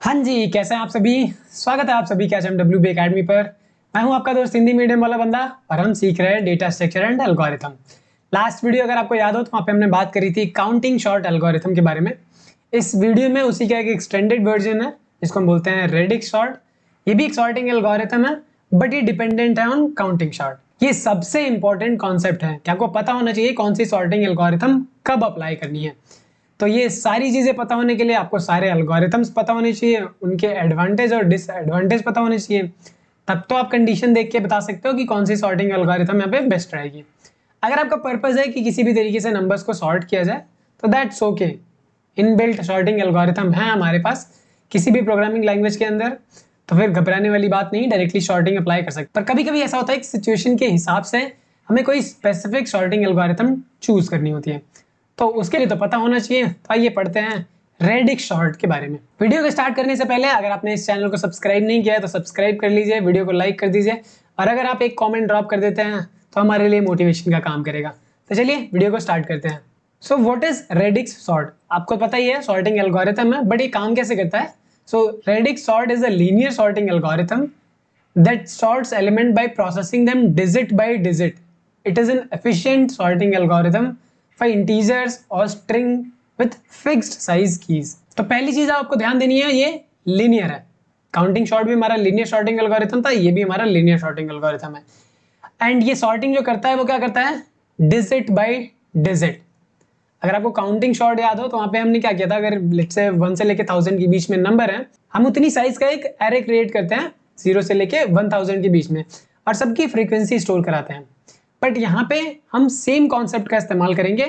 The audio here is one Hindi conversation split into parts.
हाँ जी, कैसे हैं आप सभी। स्वागत है आप सभी का HMWB अकेडमी पर। मैं हूं आपका दोस्त हिंदी मीडियम वाला बंदा और हम सीख रहे हैं data structure and algorithm. Last video अगर आपको याद हो तो वहाँ पे हमने बात करी थी काउंटिंग शॉर्ट एल्गोरिथम के बारे में। इस वीडियो में उसी का एक एक्सटेंडेड वर्जन है जिसको हम बोलते हैं रेडिक्स शॉर्ट। ये भी एक सॉर्टिंग एल्गोरिथम है बट ये डिपेंडेंट है ऑन काउंटिंग शॉर्ट। ये सबसे इंपॉर्टेंट कॉन्सेप्ट है कि आपको पता होना चाहिए कौन सी सॉर्टिंग एल्गोरिथम कब अप्लाई करनी है। तो ये सारी चीजें पता होने के लिए आपको सारे एल्गोरिथम्स पता होने चाहिए, उनके एडवांटेज और डिसएडवांटेज पता होने चाहिए। तब तो आप कंडीशन देख के बता सकते हो कि कौन सी सॉर्टिंग एल्गोरिथम यहाँ पे बेस्ट रहेगी। अगर आपका पर्पज है कि किसी भी तरीके से नंबर्स को सॉर्ट किया जाए तो that's okay. Inbuilt sorting algorithm है हमारे पास किसी भी प्रोग्रामिंग लैंग्वेज के अंदर, तो फिर घबराने वाली बात नहीं, डायरेक्टली सॉर्टिंग अप्लाई कर सकते। पर कभी कभी ऐसा होता है कि सिचुएशन के हिसाब से हमें कोई स्पेसिफिक सॉर्टिंग एल्गोरिथम चूज करनी होती है, तो उसके लिए तो पता होना चाहिए। तो आइए पढ़ते हैं रेडिक्स शॉर्ट के बारे में। वीडियो को स्टार्ट करने से पहले अगर आपने इस चैनल को सब्सक्राइब नहीं किया है तो सब्सक्राइब कर लीजिए, वीडियो को लाइक कर दीजिए और अगर आप एक कमेंट ड्रॉप कर देते हैं तो हमारे लिए मोटिवेशन का काम करेगा। तो चलिए वीडियो को स्टार्ट करते हैं। So what is radix sort? आपको पता ही है सॉर्टिंग एल्गोरिथम है, बट ये काम कैसे करता है? So radix sort is a linear sorting algorithm that sorts element by processing them digit by digit. It is an efficient sorting algorithm for integers or string with fixed size keys. तो पहली चीज आपको ध्यान देनी है, ये लीनियर है। काउंटिंग शॉर्ट भी हमारा लीनियर सॉर्टिंग एल्गोरिथम था, ये भी हमारा लीनियर सॉर्टिंग एल्गोरिथम है। एंड ये सॉर्टिंग जो करता है वो क्या करता है? Digit bye digit. अगर आपको काउंटिंग शॉर्ट याद हो तो वहां पे हमने क्या किया था, अगर लेट्स से 1 से लेके 1000 के बीच में नंबर है, हम उतनी साइज का एक एरे क्रिएट करते हैं 0 से लेके 1000 के बीच में और सबकी फ्रीक्वेंसी स्टोर कराते हैं। बट यहाँ पे हम सेम कॉन्सेप्ट का इस्तेमाल करेंगे,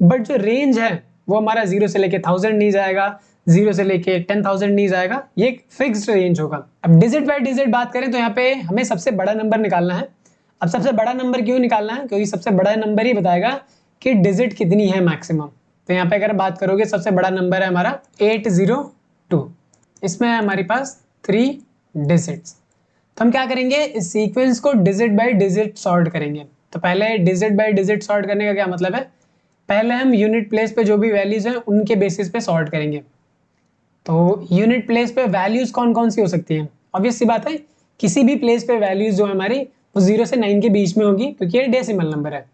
बट जो रेंज है वो हमारा 0 से लेके 1000 नहीं जाएगा, 0 से लेके 10,000 नहीं जाएगा, ये एक फिक्स्ड रेंज होगा। अब डिजिट बाय डिजिट बात करें तो यहाँ पे हमें सबसे बड़ा नंबर निकालना है। अब सबसे बड़ा नंबर क्यों निकालना है? क्योंकि सबसे बड़ा नंबर ही बताएगा कि डिजिट कितनी है मैक्सिमम। तो यहाँ पे अगर बात करोगे सबसे बड़ा नंबर है हमारा 802, इसमें है हमारे पास 3 डिजिट्स। तो हम क्या करेंगे, इस सीक्वेंस को डिजिट बाय डिजिट सॉर्ट करेंगे। तो पहले डिजिट बाय डिजिट सॉर्ट करने का क्या मतलब है? पहले हम यूनिट प्लेस पे जो भी वैल्यूज हैं उनके बेसिस पे सॉर्ट करेंगे। तो यूनिट प्लेस पे वैल्यूज कौन कौन सी हो सकती हैं? ऑब्वियस सी बात है, किसी भी प्लेस पे वैल्यूज जो है हमारी वो 0 से 9 के बीच में होगी क्योंकि ये डेसिमल नंबर है।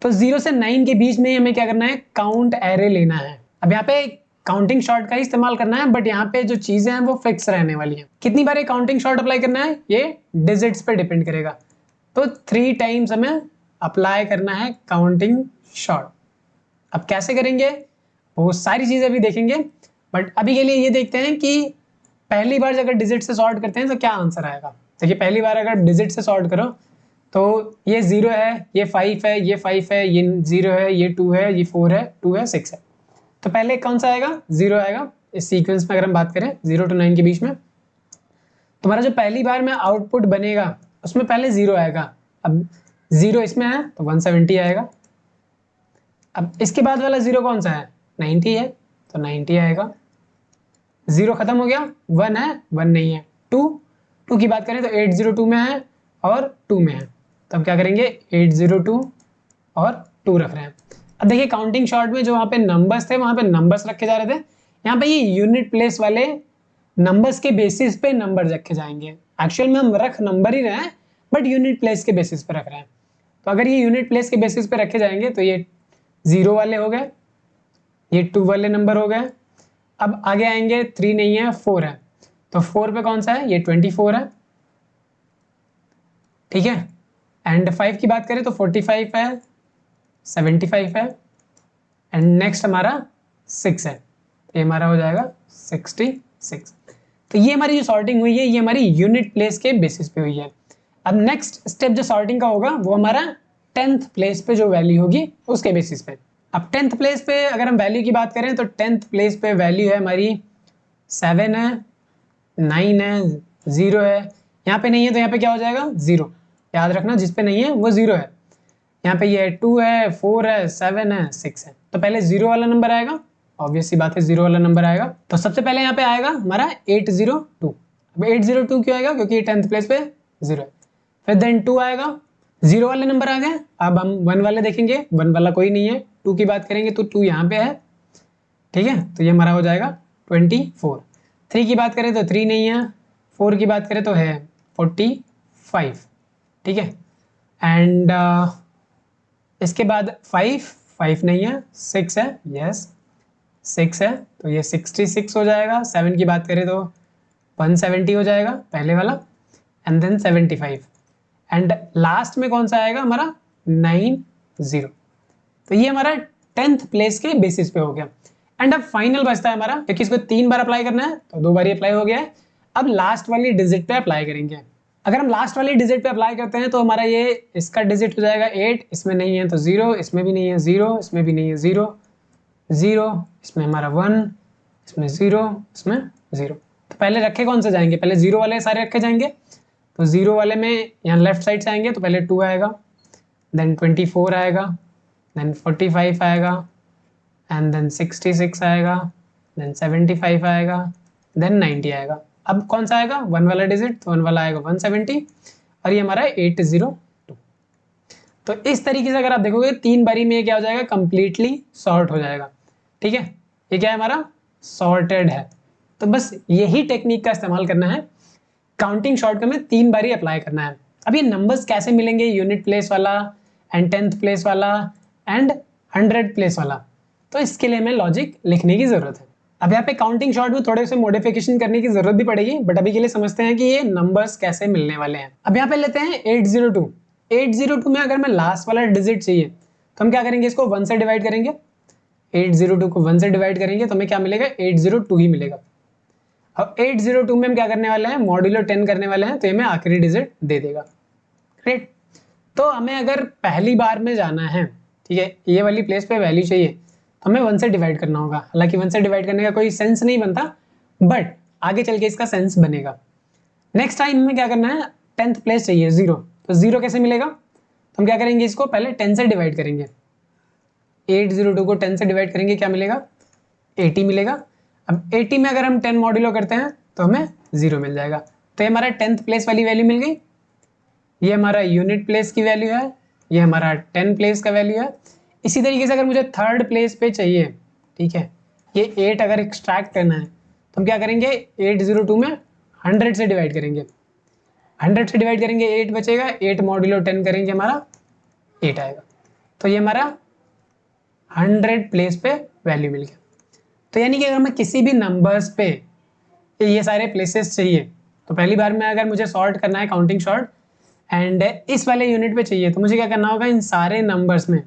तो 0 से 9 के बीच में हमें क्या करना है? काउंट एरे लेना है। अब यहाँ पे काउंटिंग शॉर्ट का ही इस्तेमाल करना है, बट यहाँ पे जो चीजें हैं वो फिक्स रहने वाली हैं। कितनी बार काउंटिंग शॉर्ट अप्लाई करना है ये डिजिट्स पे डिपेंड करेगा। तो 3 टाइम्स हमें अप्लाई करना है काउंटिंग शॉर्ट। अब कैसे करेंगे वो सारी चीजें अभी देखेंगे, बट अभी के लिए ये देखते हैं कि पहली बार अगर डिजिट से सॉर्ट करते हैं तो क्या आंसर आएगा। देखिए पहली बार अगर डिजिट से सॉर्ट करो तो ये 0 है, ये 5 है, ये 5 है, ये 0 है, ये 2 है, ये 4 है, 2 है, 6 है। तो पहले कौन सा आएगा? 0 आएगा। इस सीक्वेंस में अगर हम बात करें 0 to 9 के बीच में, तुम्हारा जो पहली बार में आउटपुट बनेगा उसमें पहले 0 आएगा। अब 0 इसमें है तो 170 आएगा। अब इसके बाद वाला 0 कौन सा है? 90 है तो 90 आएगा। 0 खत्म हो गया, 1 है, 1 नहीं है। 2 की बात करें तो 802 में है और 2 में है, तो हम क्या करेंगे 802 और 2 रख रहे हैं। अब देखिए काउंटिंग शॉर्ट में जो वहां पे नंबर्स थे वहां पे नंबर्स रखे जा रहे थे, यहाँ पे ये यूनिट प्लेस वाले नंबर्स के बेसिस पे नंबर रखे जाएंगे। एक्चुअल में हम रख नंबर ही रहे हैं बट यूनिट प्लेस के बेसिस पे रख रहे हैं। तो अगर ये यूनिट प्लेस के बेसिस पे रखे जाएंगे तो ये 0 वाले हो गए, ये 2 वाले नंबर हो गए। अब आगे आएंगे 3 नहीं है, 4 है, तो 4 पे कौन सा है? ये 24 है, ठीक है। एंड 5 की बात करें तो 45 है, 75 है, एंड नेक्स्ट हमारा 6 है, तो ये हमारा हो जाएगा 66। तो ये हमारी जो सॉर्टिंग हुई है ये हमारी यूनिट प्लेस के बेसिस पे हुई है। अब नेक्स्ट स्टेप जो सॉर्टिंग का होगा वो हमारा 10th प्लेस पे जो वैल्यू होगी उसके बेसिस पे। अब 10th प्लेस पे अगर हम वैल्यू की बात करें तो 10th प्लेस पे वैल्यू है हमारी 7 है, 9 है, 0 है। यहाँ पे नहीं है तो यहाँ पे क्या हो जाएगा? 0। याद रखना जिस पे नहीं है वो 0 है। यहाँ पे ये 2 है, 4 है, 7 है, 6 है। तो पहले 0 वाला नंबर आएगा, ऑब्वियस सी बात है 0 वाला नंबर आएगा। तो सबसे पहले यहाँ पे आएगा हमारा 802। अब 802 क्यों आएगा? क्योंकि 10th प्लेस पे 0 है। फिर देन 2 आएगा, 0 वाले नंबर आ गए। अब हम 1 वाले देखेंगे, 1 वाला कोई नहीं है। 2 की बात करेंगे तो 2 यहाँ पे है, ठीक है। तो ये हमारा हो जाएगा 24। 3 की बात करें तो 3 नहीं है, 4 की बात करें तो है 45, ठीक है। एंड इसके बाद 5 नहीं है, 6 है, यस 6 है, तो ये 66 हो जाएगा। 7 की बात करें तो 170 हो जाएगा पहले वाला, एंड देन 75, एंड लास्ट में कौन सा आएगा हमारा 90। तो ये हमारा 10th प्लेस के बेसिस पे हो गया। एंड अब फाइनल बचता है हमारा, क्योंकि इसको 3 बार अप्लाई करना है तो 2 बार ही अप्लाई हो गया है। अब लास्ट वाली डिजिट पे अप्लाई करेंगे। अगर हम लास्ट वाली डिजिट पे अप्लाई करते हैं तो हमारा ये इसका डिजिट हो जाएगा 8, इसमें नहीं है तो 0, इसमें भी नहीं है 0, इसमें भी नहीं है 0, 0, इसमें हमारा 1, इसमें 0, इसमें 0। तो पहले रखे कौन से जाएंगे, पहले 0 वाले सारे रखे जाएंगे। तो 0 वाले में यहाँ लेफ्ट साइड से आएंगे तो पहले 2 आएगा, देन 24 आएगा, देन 45 आएगा, एंड देन 66 आएगा, देन 75 आएगा, देन 90 आएगा। अब कौन सा आएगा 1 वाला डिजिट, तो 1 वाला आएगा 170, और ये हमारा 802। तो इस तरीके से अगर आप देखोगे 3 बारी में क्या हो जाएगा, कंप्लीटली सॉर्ट हो जाएगा, ठीक है। ये क्या है हमारा सॉर्टेड है। तो बस यही टेक्निक का इस्तेमाल करना है, काउंटिंग शॉर्ट में 3 बारी अप्लाई करना है। अब ये नंबर्स कैसे मिलेंगे, यूनिट प्लेस वाला एंड 10th प्लेस वाला एंड 100 प्लेस वाला, तो इसके लिए हमें लॉजिक लिखने की जरूरत है। अब यहाँ पे काउंटिंग शॉर्ट में थोड़े से मॉडिफिकेशन करने की जरूरत भी पड़ेगी, बट अभी के लिए समझते हैं कि ये नंबर्स कैसे मिलने वाले हैं। अब यहाँ पे लेते हैं 802। 802 में अगर मैं लास्ट वाला डिजिट चाहिए तो हम क्या करेंगे, इसको 1 से डिवाइड करेंगे। 802 को 1 से डिवाइड करेंगे तो हमें क्या मिलेगा, 802 ही मिलेगा। अब 802 में हम क्या करने वाले हैं, मॉड्यूलो 10 करने वाले हैं, तो ये हमें आखिरी डिजिट दे देगा। ग्रेट। तो हमें अगर पहली बार में जाना है, ठीक है, ये वाली प्लेस पे वैल्यू चाहिए तो हमें 1 से डिवाइड करना होगा। हालांकि 1 से डिवाइड करने का कोई सेंस नहीं बनता, बट आगे चल के इसका सेंस बनेगा। नेक्स्ट टाइम में क्या करना है, 10th प्लेस चाहिए 0, तो 0 कैसे मिलेगा, तो हम क्या करेंगे, इसको पहले 10 से डिवाइड करेंगे। 802 को 10 से डिवाइड करेंगे, क्या मिलेगा 80 मिलेगा। अब 80 में अगर हम 10 मॉड्यूलो करते हैं तो हमें 0 मिल जाएगा। तो ये हमारा 10th प्लेस वाली वैल्यू मिल गई, ये हमारा यूनिट प्लेस की वैल्यू है, ये हमारा 10 प्लेस का वैल्यू है। इसी तरीके से अगर मुझे 3rd प्लेस पे चाहिए, ठीक है, ये 8 अगर एक्सट्रैक्ट करना है तो हम क्या करेंगे, 802 में 100 से डिवाइड करेंगे। 100 से डिवाइड करेंगे 8 बचेगा, 8 मॉड्यूलो 10 करेंगे हमारा 8 आएगा। तो ये हमारा 100 प्लेस पे वैल्यू मिल गया। तो यानी कि अगर मैं किसी भी नंबर्स पे ये सारे प्लेसेस चाहिए, तो पहली बार में अगर मुझे सॉर्ट करना है काउंटिंग शॉर्ट एंड इस वाले यूनिट पे चाहिए, तो मुझे क्या करना होगा, इन सारे नंबर्स में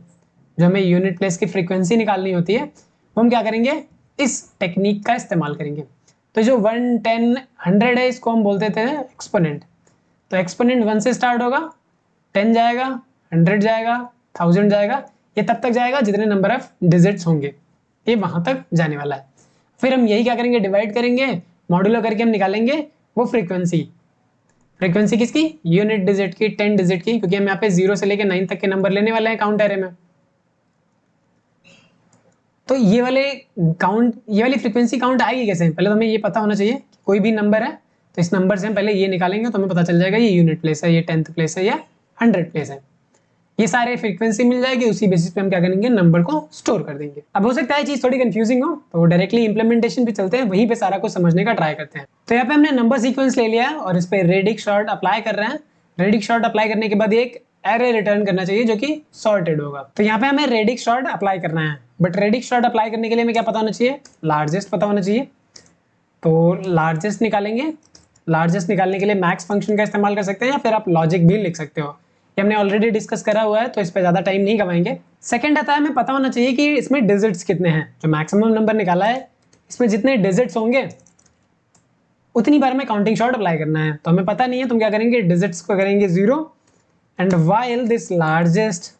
जो हमें यूनिट प्लेस की फ्रीक्वेंसी निकालनी होती है वो हम क्या करेंगे, इस टेक्निक का इस्तेमाल करेंगे। तो जो 1, 10, 100 है, इसको हम बोलते थे एक्सपोनेंट। तो एक्सपोनेंट 1 से स्टार्ट होगा, 10 जाएगा, 100 जाएगा, 1000 जाएगा, ये तब तक जाएगा जितने नंबर ऑफ डिजिट्स होंगे, ये वहां तक जाने वाला है। फिर हम यही क्या करेंगे, डिवाइड करेंगे, मॉड्यूलो करके हम निकालेंगे वो फ्रीक्वेंसी। फ्रीक्वेंसी किसकी, यूनिट डिजिट की, 10 डिजिट की, क्योंकि हम यहाँ पे 0 से लेके 9 तक के नंबर लेने वाले हैं काउंट एरे में। तो ये वाली फ्रीक्वेंसी काउंट आएगी कैसे, पहले तो हमें ये पता होना चाहिए कि कोई भी नंबर है तो इस नंबर से हम पहले ये निकालेंगे तो हमें पता चल जाएगा ये यूनिट प्लेस है, ये 10th प्लेस है, या 100 प्लेस है। ये सारे फ्रीक्वेंसी मिल जाएगी, उसी बेसिस पे हम क्या करेंगे, नंबर को स्टोर कर देंगे। अब हो सकता है चीज थोड़ी कंफ्यूजिंग हो, तो डायरेक्टली इंप्लीमेंटेशन पे चलते हैं, वहीं पे सारा कुछ समझने का ट्राई करते हैं। तो यहाँ पे हमने नंबर सीक्वेंस ले लिया है और इस पे रेडिक्स सॉर्ट अप्लाई कर रहे हैं। रेडिक्स सॉर्ट अप्लाई करने के बाद एक एरे रिटर्न करना चाहिए जो कि सॉर्टेड होगा। तो यहाँ पे हमें रेडिक्स सॉर्ट अप्लाई करना है, बट रेडिक्स सॉर्ट अप्लाई करने के लिए हमें क्या पता होना चाहिए, लार्जेस्ट पता होना चाहिए। तो लार्जेस्ट निकालेंगे, लार्जेस्ट निकालने के लिए मैक्स फंक्शन का इस्तेमाल कर सकते हैं, या फिर आप लॉजिक भी लिख सकते हो, ये हमने ऑलरेडी डिस्कस करा हुआ है तो इस पर ज्यादा टाइम नहीं गवाएंगे। सेकंड आता है, हमें पता होना चाहिए कि इसमें डिजिट्स कितने हैं। जो मैक्सिमम नंबर निकाला है इसमें जितने डिजिट्स होंगे उतनी बार में काउंटिंग शॉर्ट अप्लाई करना है। तो हमें पता नहीं है, तुम क्या करेंगे, डिजिट्स को करेंगे 0 and while this largest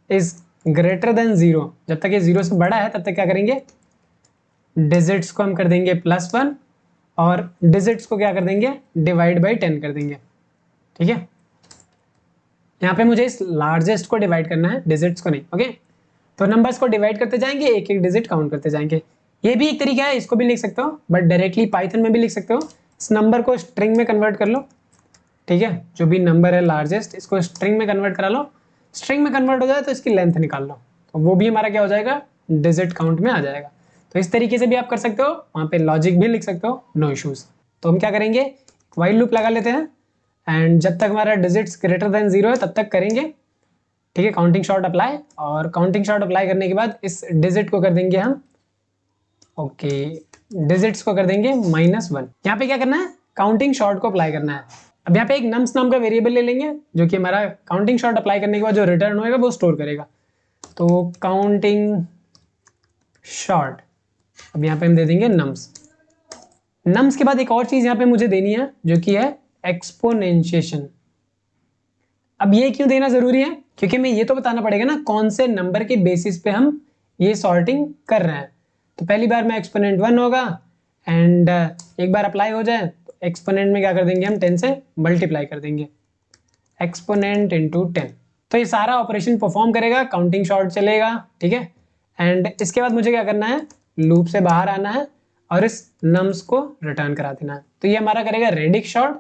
is greater than 0, जब तक ये 0 से बड़ा है तब तक क्या करेंगे, डिजिट्स को हम कर देंगे +1 और डिजिट्स को क्या कर देंगे, डिवाइड बाई 10 कर देंगे। ठीक है, यहाँ पे मुझे इस लार्जेस्ट को डिवाइड करना है, डिजिट्स को नहीं। ओके, तो नंबर्स को डिवाइड करते जाएंगे, एक एक डिजिट काउंट करते जाएंगे। ये भी एक तरीका है, इसको भी लिख सकते हो, बट डायरेक्टली पाइथन में भी लिख सकते हो। इस नंबर को स्ट्रिंग में कन्वर्ट कर लो, ठीक है, जो भी नंबर है लार्जेस्ट, इसको स्ट्रिंग में कन्वर्ट करा लो। स्ट्रिंग में कन्वर्ट हो जाए तो इसकी लेंथ निकाल लो, तो वो भी हमारा क्या हो जाएगा, डिजिट काउंट में आ जाएगा। तो इस तरीके से भी आप कर सकते हो, वहाँ पे लॉजिक भी लिख सकते हो, नो इश्यूज। तो हम क्या करेंगे, व्हाइल लूप लगा लेते हैं एंड जब तक हमारा डिजिट्स ग्रेटर देन 0 है तब तक करेंगे। ठीक है, काउंटिंग शॉर्ट अप्लाई, और काउंटिंग शॉर्ट अप्लाई करने के बाद इस डिजिट को कर देंगे हम, ओके, डिजिट्स को कर देंगे -1। यहाँ पे क्या करना है, काउंटिंग शॉर्ट को अप्लाई करना है। अब यहाँ पे एक नम्स नाम का वेरिएबल ले लेंगे जो कि हमारा काउंटिंग शॉर्ट अप्लाई करने के बाद जो रिटर्न होएगा वो स्टोर करेगा। तो काउंटिंग शॉर्ट, अब यहाँ पे हम दे देंगे नम्स। नम्स के बाद एक और चीज यहाँ पे मुझे देनी है जो कि है एक्सपोनेंशिएशन। अब ये क्यों देना जरूरी है, क्योंकि हमें ये तो बताना पड़ेगा ना कौन से नंबर के बेसिस पे हम ये सॉर्टिंग कर रहे हैं। तो पहली बार में एक्सपोनेंट 1 होगा एंड एक बार अप्लाई हो जाए तो एक्सपोनेंट में क्या कर देंगे हम 10 से मल्टीप्लाई कर देंगे, एक्सपोनेंट इंटू 10। तो ये सारा ऑपरेशन परफॉर्म करेगा, काउंटिंग शॉर्ट चलेगा। ठीक है, एंड इसके बाद मुझे क्या करना है, लूप से बाहर आना है और इस नम्स को रिटर्न करा देना है। तो ये हमारा करेगा रेडिक्स शॉर्ट।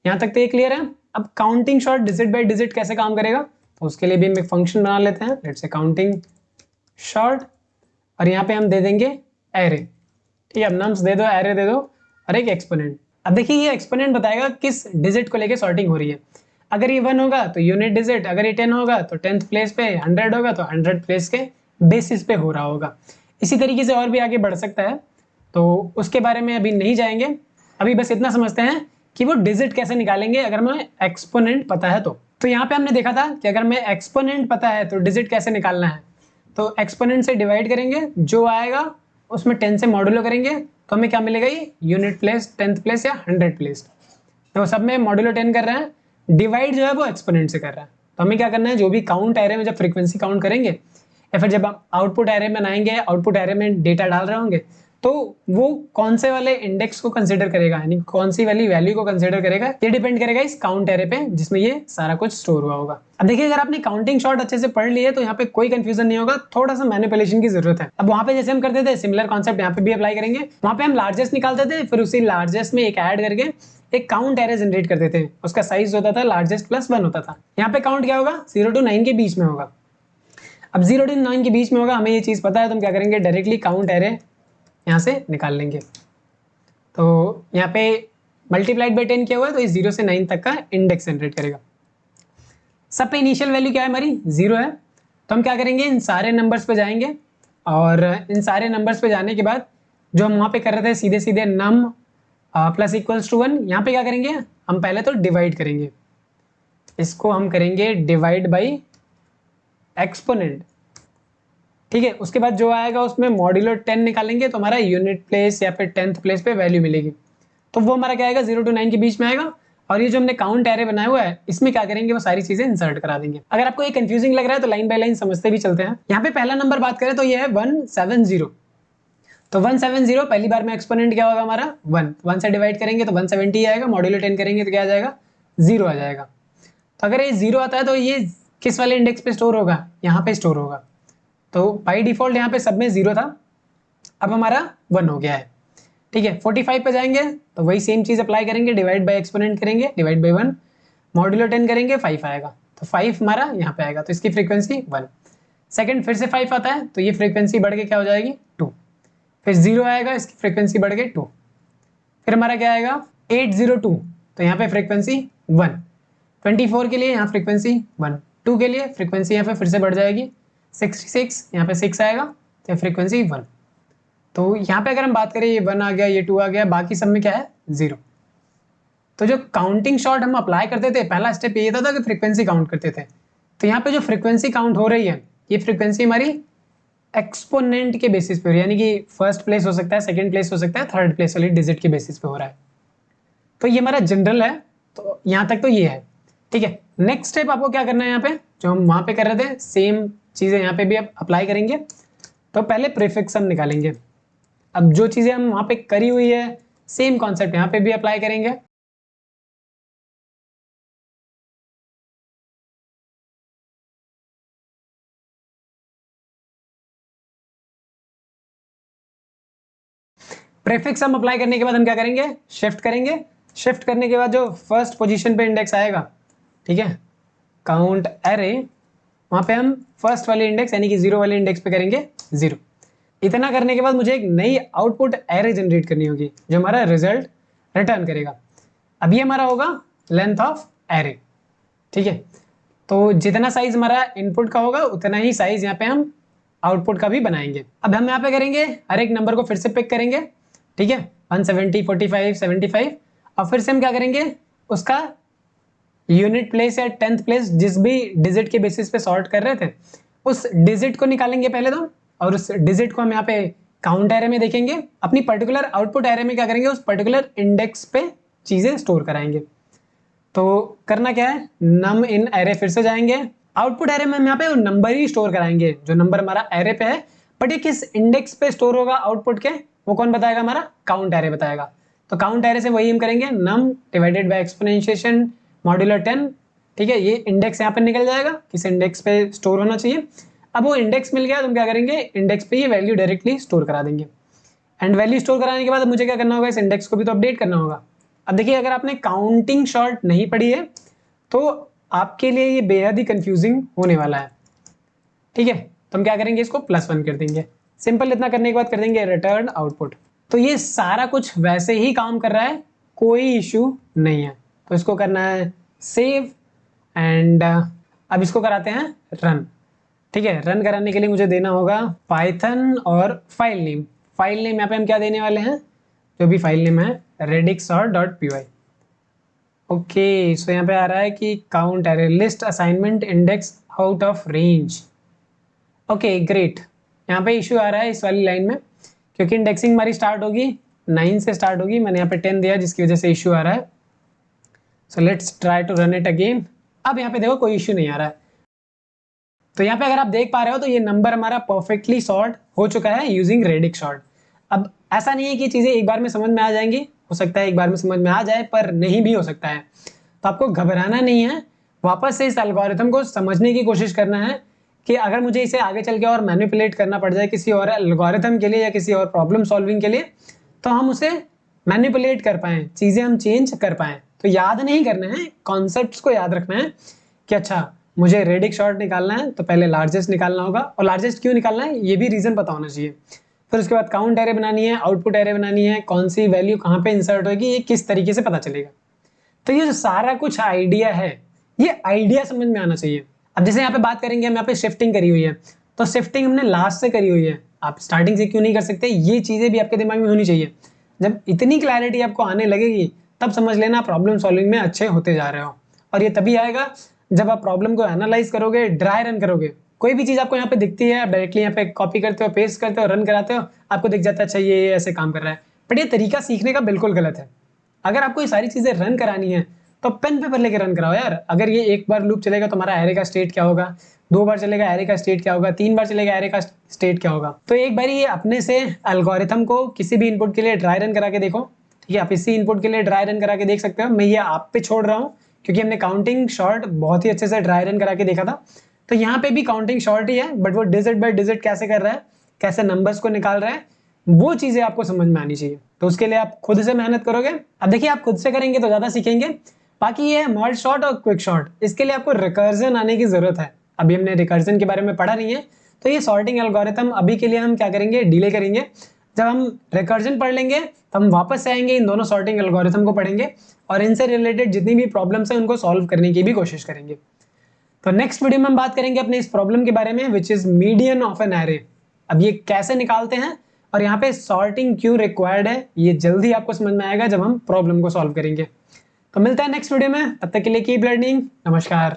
यहाँ तक तो ये क्लियर है। अब counting short digit bye digit कैसे काम करेगा, तो उसके लिए भी हम एक फंक्शन बना लेते हैं, लेट्स से काउंटिंग शॉर्ट, और यहाँ पे हम दे देंगे एरे। ठीक है, अब नम्स दे दो, एरे दे दो और एक एक्सपोनेंट। अब देखिए ये एक्सपोनेंट बताएगा किस डिजिट को लेके सॉर्टिंग हो रही है। अगर ये 1 होगा तो यूनिट डिजिट, अगर ये 10 होगा तो 10th प्लेस पे, 100 होगा तो 100 प्लेस के बेसिस पे हो रहा होगा। इसी तरीके से और भी आगे बढ़ सकता है, तो उसके बारे में अभी नहीं जाएंगे। अभी बस इतना समझते हैं कि वो डिजिट कैसे निकालेंगे अगर हमें एक्सपोनेंट पता है तो यहाँ पे हमने देखा था कि अगर हमें एक्सपोनेंट पता है तो डिजिट कैसे निकालना है। तो एक्सपोनेंट से डिवाइड करेंगे, जो आएगा उसमें 10 से मॉड्यूलो करेंगे तो हमें क्या मिलेगा, ये यूनिट प्लेस, 10th प्लेस या 100 प्लेस। तो सब में मॉड्यूलो 10 कर रहे हैं, डिवाइड जो है वो एक्सपोनेंट से कर रहा है। तो हमें क्या करना है, जो भी काउंट एरे में जब फ्रीक्वेंसी काउंट करेंगे या फिर जब हम आउटपुट एरे में आएंगे, आउटपुट एरे में डेटा डाल रहे होंगे, तो वो कौन से वाले इंडेक्स को कंसीडर करेगा, यानी कौन सी वाली वैल्यू को कंसीडर करेगा, ये डिपेंड करेगा इस काउंट एरे पे जिसमें ये सारा कुछ स्टोर हुआ होगा। अब देखिए अगर आपने काउंटिंग शॉर्ट अच्छे से पढ़ लिए तो यहाँ पे कोई कंफ्यूजन नहीं होगा, थोड़ा सा मैनिपुलेशन की जरूरत है। अब वहां पे जैसे हम करते थे सिमिलर कॉन्सेप्ट यहाँ पे भी अप्लाई करेंगे। वहां पे हम लार्जेस्ट निकालते थे, फिर उसी लार्जेस्ट में एक ऐड करके एक काउंट एरे जनरेट करते थे, उसका साइज होता था लार्जेस्ट प्लस 1 होता था। यहाँ पे काउंट क्या होगा, 0 to 9 के बीच में होगा। अब 0 to 9 के बीच में होगा, हमें ये चीज पता है, तो हम क्या करेंगे, डायरेक्टली काउंट एरे यहाँ से निकाल लेंगे। तो यहाँ पे मल्टीप्लाइड बाई 10 किया हुआ है तो ये 0 से 9 तक का इंडेक्स जनरेट करेगा। सब पे इनिशियल वैल्यू क्या है, हमारी 0 है। तो हम क्या करेंगे, इन सारे नंबर्स पे जाएंगे और इन सारे नंबर्स पे जाने के बाद जो हम वहाँ पे कर रहे थे सीधे सीधे नम प्लस इक्वल्स टू 1, यहाँ पे क्या करेंगे, हम पहले तो डिवाइड करेंगे, इसको हम करेंगे डिवाइड बाई एक्सपोनेंट। ठीक है, उसके बाद जो आएगा उसमें मॉड्यूलो 10 निकालेंगे तो हमारा यूनिट प्लेस या फिर 10th प्लेस पे वैल्यू मिलेगी। तो वो हमारा क्या आएगा, 0 to 9 के बीच में आएगा। और ये जो हमने काउंट एरे बनाया हुआ है इसमें क्या करेंगे, वो सारी चीजें इंसर्ट करा देंगे। अगर आपको ये कंफ्यूजिंग लग रहा है तो लाइन बाय लाइन समझते भी चलते हैं। यहाँ पे पहला नंबर बात करें तो ये है 170। तो 170 पहली बार में एक्सपोनेंट क्या होगा हमारा 1 से डिवाइड करेंगे तो 170 आएगा, मॉड्यूलो 10 करेंगे तो क्या आ जाएगा, 0 आ जाएगा। तो अगर ये 0 आता है तो ये किस वाले इंडेक्स पे स्टोर होगा, यहाँ पे स्टोर होगा। तो बाई डिफॉल्ट यहाँ पे सब में 0 था, अब हमारा 1 हो गया है। ठीक है, 45 पे जाएंगे तो वही सेम चीज अप्लाई करेंगे, डिवाइड बाय एक्सपोनेंट करेंगे, डिवाइड बाय 1, मॉड्यूलो 10 करेंगे, 5 आएगा। तो 5 हमारा यहाँ पे आएगा, तो इसकी फ्रीक्वेंसी 1। सेकंड फिर से 5 आता है तो ये फ्रीक्वेंसी बढ़ के क्या हो जाएगी 2। फिर 0 आएगा, इसकी फ्रीक्वेंसी बढ़ के 2। फिर हमारा क्या आएगा 802, तो यहाँ पे फ्रीक्वेंसी 1। 24 के लिए यहाँ फ्रीक्वेंसी 1। 2 के लिए फ्रीक्वेंसी यहाँ पे फिर से बढ़ जाएगी 66, यहाँ पे 6 आएगा तो फ्रीक्वेंसी 1। तो यहाँ पे अगर हम बात करें ये 1 आ गया, ये 2 आ गया, बाकी सब में क्या है 0। तो जो काउंटिंग शॉर्ट हम अप्लाई करते थे, पहला स्टेप ये था कि फ्रीक्वेंसी काउंट करते थे। तो यहाँ पे जो फ्रीक्वेंसी काउंट हो रही है ये फ्रीक्वेंसी हमारी एक्सपोनेंट के बेसिस पे, यानी कि फर्स्ट प्लेस हो सकता है, सेकंड प्लेस हो सकता है, थर्ड प्लेस वाली डिजिट के बेसिस पे हो रहा है। तो ये हमारा जनरल है, तो यहाँ तक तो ये है। ठीक है, नेक्स्ट स्टेप आपको क्या करना है, यहाँ पे जो हम वहां पे कर रहे थे सेम चीजें यहाँ पे भी आप अप्लाई करेंगे। तो पहले प्रीफिक्स हम निकालेंगे। अब जो चीजें हम वहां पे करी हुई है सेम कॉन्सेप्ट यहाँ पे भी अप्लाई करेंगे। प्रीफिक्स हम अप्लाई करने के बाद हम क्या करेंगे, शिफ्ट करेंगे। शिफ्ट करने के बाद जो फर्स्ट पोजीशन पे इंडेक्स आएगा, ठीक है, काउंट एरे, वहां पे हम फर्स्ट वाले इंडेक्स यानी कि 0 वाले इंडेक्स पे करेंगे 0। इतना करने के बाद मुझे एक नई आउटपुट एरे जनरेट करनी होगी जो हमारा रिजल्ट रिटर्न करेगा। अब ये हमारा होगा लेंथ ऑफ एरे, ठीक है। तो जितना साइज हमारा इनपुट का होगा उतना ही साइज यहाँ पे हम आउटपुट का भी बनाएंगे। अब हम यहाँ पे करेंगे हर एक नंबर को फिर से पिक करेंगे, ठीक है, 170, 45, 75, और फिर से हम क्या करेंगे उसका यूनिट प्लेस या 10th प्लेस जिस भी डिजिट के बेसिस पे सॉर्ट कर रहे थे उस डिजिट को निकालेंगे पहले तो, और उस डिजिट को हम यहाँ पे काउंट एरे में देखेंगे। अपनी पर्टिकुलर आउटपुट एरे में क्या करेंगे उस पर्टिकुलर इंडेक्स पे चीजें स्टोर कराएंगे। तो करना क्या है, नम इन एरे फिर से जाएंगे, आउटपुट एरे में हम यहाँ पे नंबर ही स्टोर कराएंगे जो नंबर हमारा एरे पे है, बट ये किस इंडेक्स पे स्टोर होगा आउटपुट के वो कौन बताएगा, हमारा काउंट एरे बताएगा। तो काउंट एरे से वही हम करेंगे नम डिवाइडेड बाय एक्सपोनेंशिएशन मॉड्यूलर 10, ठीक है। ये इंडेक्स यहाँ पे निकल जाएगा किस इंडेक्स पे स्टोर होना चाहिए। अब वो इंडेक्स मिल गया तो हम क्या करेंगे इंडेक्स पे ये वैल्यू डायरेक्टली स्टोर करा देंगे। एंड वैल्यू स्टोर कराने के बाद मुझे क्या करना होगा, इस इंडेक्स को भी तो अपडेट करना होगा। अब देखिए अगर आपने काउंटिंग शॉर्ट नहीं पढ़ी है तो आपके लिए ये बेहद ही कंफ्यूजिंग होने वाला है, ठीक है। तो हम क्या करेंगे इसको +1 कर देंगे। सिंपल इतना करने के बाद कर देंगे रिटर्न आउटपुट। तो ये सारा कुछ वैसे ही काम कर रहा है, कोई इशू नहीं है। तो इसको करना है सेव एंड अब इसको कराते हैं रन, ठीक है। रन कराने के लिए मुझे देना होगा पाइथन और फाइल नेम। फाइल नेम यहाँ पे हम क्या देने वाले हैं, जो भी फाइल नेम है redixsort.py। ओके सो यहाँ पे आ रहा है कि count array list assignment index out of range. Okay great, यहाँ पे इशू आ रहा है इस वाली लाइन में क्योंकि इंडेक्सिंग हमारी स्टार्ट होगी 9 से स्टार्ट होगी, मैंने यहाँ पे 10 दिया जिसकी वजह से इशू आ रहा है। So let's try to run it again. अब यहाँ पे देखो कोई इशू नहीं आ रहा है। तो यहाँ पे अगर आप देख पा रहे हो तो ये नंबर हमारा परफेक्टली सॉर्ट हो चुका है यूजिंग रेडिक्स सॉर्ट। अब ऐसा नहीं है कि चीजें एक बार में समझ में आ जाएंगी, हो सकता है एक बार में समझ में आ जाए पर नहीं भी हो सकता है। तो आपको घबराना नहीं है, वापस से इस एल्गोरिथम को समझने की कोशिश करना है कि अगर मुझे इसे आगे चल के और मैनिपुलेट करना पड़ जाए किसी और एल्गोरिथम के लिए या किसी और प्रॉब्लम सॉल्विंग के लिए तो हम उसे मैनिपुलेट कर पाएं, चीजें हम चेंज कर पाएं। तो याद नहीं करना है, कॉन्सेप्ट्स को याद रखना है कि अच्छा मुझे रेडिक्स सॉर्ट निकालना है तो पहले लार्जेस्ट निकालना होगा, और लार्जेस्ट क्यों निकालना है ये भी रीजन पता होना चाहिए। फिर उसके बाद काउंट एरे बनानी है, आउटपुट एरे बनानी है, कौन सी वैल्यू कहाँ पे इंसर्ट होगी ये किस तरीके से पता चलेगा। तो ये जो सारा कुछ आइडिया है ये आइडिया समझ में आना चाहिए। अब जैसे यहाँ पे बात करेंगे हम यहाँ पे शिफ्टिंग करी हुई है तो शिफ्टिंग हमने लास्ट से करी हुई है, आप स्टार्टिंग से क्यों नहीं कर सकते, ये चीजें भी आपके दिमाग में होनी चाहिए। जब इतनी क्लैरिटी आपको आने लगेगी तब समझ लेना प्रॉब्लम सॉल्विंग में अच्छे होते जा रहे हो। और ये तभी आएगा जब आप प्रॉब्लम को एनालाइज करोगे, ड्राई रन करोगे। कोई भी चीज आपको यहाँ पे दिखती है आप डायरेक्टली यहाँ पे कॉपी करते हो, पेस्ट करते हो, रन कराते हो, आपको दिख जाता है अच्छा ये ऐसे काम कर रहा है, बट ये तरीका सीखने का बिल्कुल गलत है। अगर आपको ये सारी चीजें रन करानी है तो पेन पेपर लेके रन कराओ यार। अगर ये एक बार लूप चलेगा तो हमारा एरे का स्टेट क्या होगा, 2 बार चलेगा एरे का स्टेट क्या होगा, 3 बार चलेगा एरे का स्टेट क्या होगा। तो एक बार ये अपने से एल्गोरिथम को किसी भी इनपुट के लिए ड्राई रन करा के देखो, ठीक है। आप इसी इनपुट के लिए ड्राई रन करा के देख सकते हो, मैं ये आप पे छोड़ रहा हूँ क्योंकि हमने काउंटिंग शॉर्ट बहुत ही अच्छे से ड्राई रन करा के देखा था। तो यहाँ पे भी काउंटिंग शॉर्ट ही है बट वो डिजिट बाय डिजिट कैसे कर रहा है, कैसे नंबर्स को निकाल रहा है, वो चीजें आपको समझ में आनी चाहिए। तो उसके लिए आप खुद से मेहनत करोगे। अब देखिए आप खुद से करेंगे तो ज्यादा सीखेंगे। बाकी ये है मर्ज शॉर्ट और क्विक शॉर्ट, इसके लिए आपको रिकर्जन आने की जरूरत है। अभी हमने रिकर्जन के बारे में पढ़ा नहीं है तो ये सॉर्टिंग एल्गोरिथम अभी के लिए हम क्या करेंगे, डिले करेंगे। जब हम रिकर्जन पढ़ लेंगे तो हम वापस से आएंगे, इन दोनों सॉर्टिंग एल्गोरिथम को पढ़ेंगे और इनसे रिलेटेड जितनी भी प्रॉब्लम्स हैं उनको सॉल्व करने की भी कोशिश करेंगे। तो नेक्स्ट वीडियो में हम बात करेंगे अपने इस प्रॉब्लम के बारे में which is median of an array. अब ये कैसे निकालते हैं और यहाँ पे सॉर्टिंग क्यों रिक्वायर्ड है ये जल्दी आपको समझ में आएगा जब हम प्रॉब्लम को सॉल्व करेंगे। तो मिलता है नेक्स्ट वीडियो में, तब तक के लिए कीप लर्निंग, नमस्कार।